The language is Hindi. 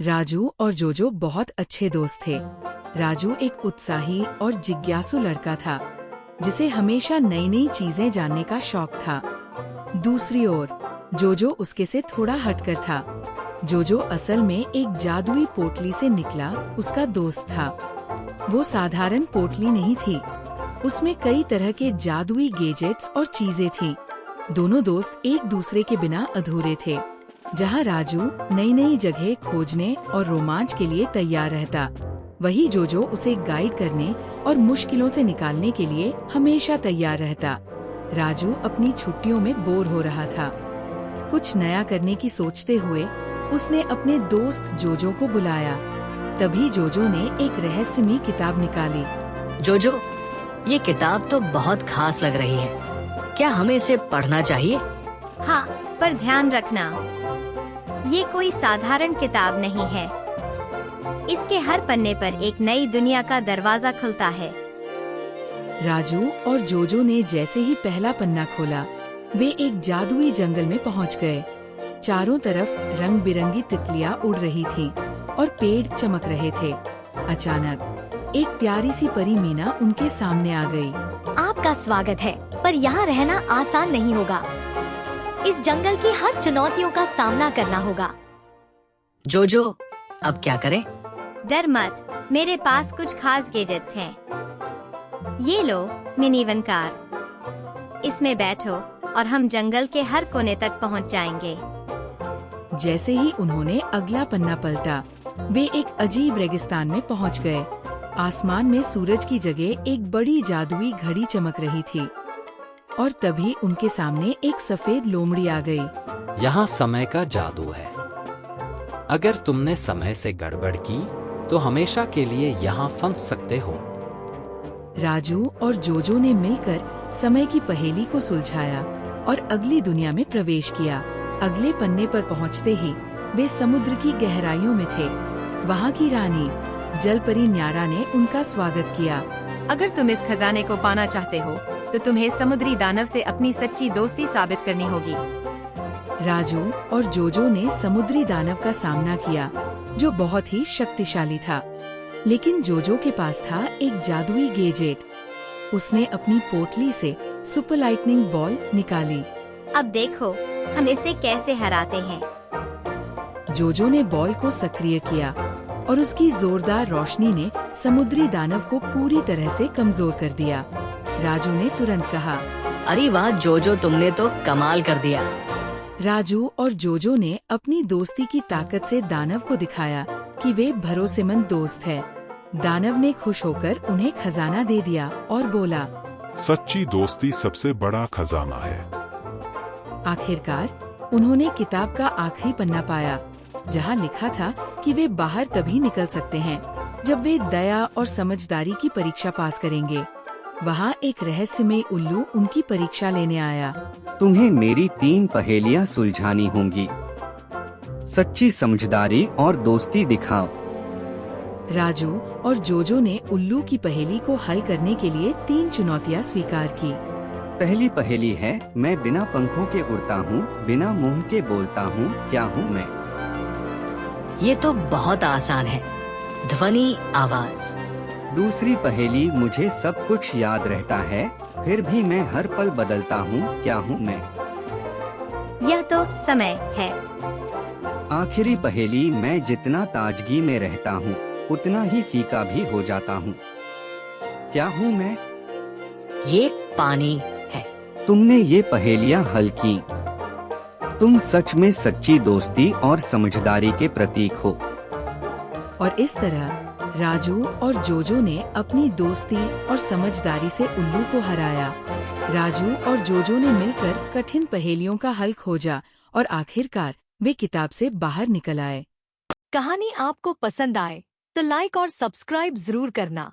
राजू और जोजो बहुत अच्छे दोस्त थे। राजू एक उत्साही और जिज्ञासु लड़का था, जिसे हमेशा नई नई चीजें जानने का शौक था। दूसरी ओर जोजो उसके से थोड़ा हटकर था। जोजो असल में एक जादुई पोटली से निकला उसका दोस्त था। वो साधारण पोटली नहीं थी, उसमें कई तरह के जादुई गैजेट्स और चीजें थीं। दोनों दोस्त एक दूसरे के बिना अधूरे थे। जहाँ राजू नई नई जगह खोजने और रोमांच के लिए तैयार रहता, वही जोजो उसे गाइड करने और मुश्किलों से निकालने के लिए हमेशा तैयार रहता। राजू अपनी छुट्टियों में बोर हो रहा था। कुछ नया करने की सोचते हुए उसने अपने दोस्त जोजो को बुलाया। तभी जोजो ने एक रहस्यमयी किताब निकाली। जोजो, ये किताब तो बहुत खास लग रही है। क्या हमें इसे पढ़ना चाहिए? हाँ, पर ध्यान रखना, ये कोई साधारण किताब नहीं है। इसके हर पन्ने पर एक नई दुनिया का दरवाजा खुलता है। राजू और जोजो ने जैसे ही पहला पन्ना खोला, वे एक जादुई जंगल में पहुंच गए। चारों तरफ रंग बिरंगी तितलियां उड़ रही थीं और पेड़ चमक रहे थे। अचानक एक प्यारी सी परी मीना उनके सामने आ गई। आपका स्वागत है, पर यहाँ रहना आसान नहीं होगा। इस जंगल की हर चुनौतियों का सामना करना होगा। जोजो, अब क्या करें? डर मत, मेरे पास कुछ खास गैजेट्स हैं। ये लो मिनी वन कार, इसमें बैठो और हम जंगल के हर कोने तक पहुंच जाएंगे। जैसे ही उन्होंने अगला पन्ना पलटा, वे एक अजीब रेगिस्तान में पहुंच गए। आसमान में सूरज की जगह एक बड़ी जादुई घड़ी चमक रही थी और तभी उनके सामने एक सफेद लोमड़ी आ गई। यहाँ समय का जादू है। अगर तुमने समय से गड़बड़ की तो हमेशा के लिए यहाँ फंस सकते हो। राजू और जोजो ने मिलकर समय की पहेली को सुलझाया और अगली दुनिया में प्रवेश किया। अगले पन्ने पर पहुंचते ही वे समुद्र की गहराइयों में थे। वहां की रानी जलपरी न्यारा ने उनका स्वागत किया। अगर तुम इस खजाने को पाना चाहते हो तो तुम्हें समुद्री दानव से अपनी सच्ची दोस्ती साबित करनी होगी। राजू और जोजो ने समुद्री दानव का सामना किया, जो बहुत ही शक्तिशाली था। लेकिन जोजो के पास था एक जादुई गैजेट। उसने अपनी पोटली से सुपर लाइटनिंग बॉल निकाली। अब देखो हम इसे कैसे हराते हैं। जोजो ने बॉल को सक्रिय किया और उसकी जोरदार रोशनी ने समुद्री दानव को पूरी तरह से कमजोर कर दिया। राजू ने तुरंत कहा, अरे वाह जोजो, तुमने तो कमाल कर दिया। राजू और जोजो ने अपनी दोस्ती की ताकत से दानव को दिखाया कि वे भरोसेमंद दोस्त हैं। दानव ने खुश होकर उन्हें खजाना दे दिया और बोला, सच्ची दोस्ती सबसे बड़ा खजाना है। आखिरकार उन्होंने किताब का आखिरी पन्ना पाया, जहां लिखा था कि वे बाहर तभी निकल सकते हैं जब वे दया और समझदारी की परीक्षा पास करेंगे। वहां एक रहस्यमय उल्लू उनकी परीक्षा लेने आया। तुम्हें मेरी 3 पहेलियां सुलझानी होंगी। सच्ची समझदारी और दोस्ती दिखाओ। राजू और जोजो ने उल्लू की पहेली को हल करने के लिए 3 चुनौतियां स्वीकार की। पहली पहेली है, मैं बिना पंखों के उड़ता हूँ, बिना मुंह के बोलता हूँ, क्या हूँ मैं? ये तो बहुत आसान है, ध्वनि आवाज। दूसरी पहेली, मुझे सब कुछ याद रहता है, फिर भी मैं हर पल बदलता हूँ, क्या हूँ मैं? यह तो समय है। आखिरी पहेली, मैं जितना ताजगी में रहता हूँ, उतना ही फीका भी हो जाता हूँ, क्या हूँ मैं? ये पानी है। तुमने ये पहेलियाँ हल की। तुम सच में सच्ची दोस्ती और समझदारी के प्रतीक हो। और इस तरह राजू और जोजो ने अपनी दोस्ती और समझदारी से उल्लू को हराया। राजू और जोजो ने मिलकर कठिन पहेलियों का हल खोजा और आखिरकार वे किताब से बाहर निकल आए। कहानी आपको पसंद आए तो लाइक और सब्सक्राइब जरूर करना।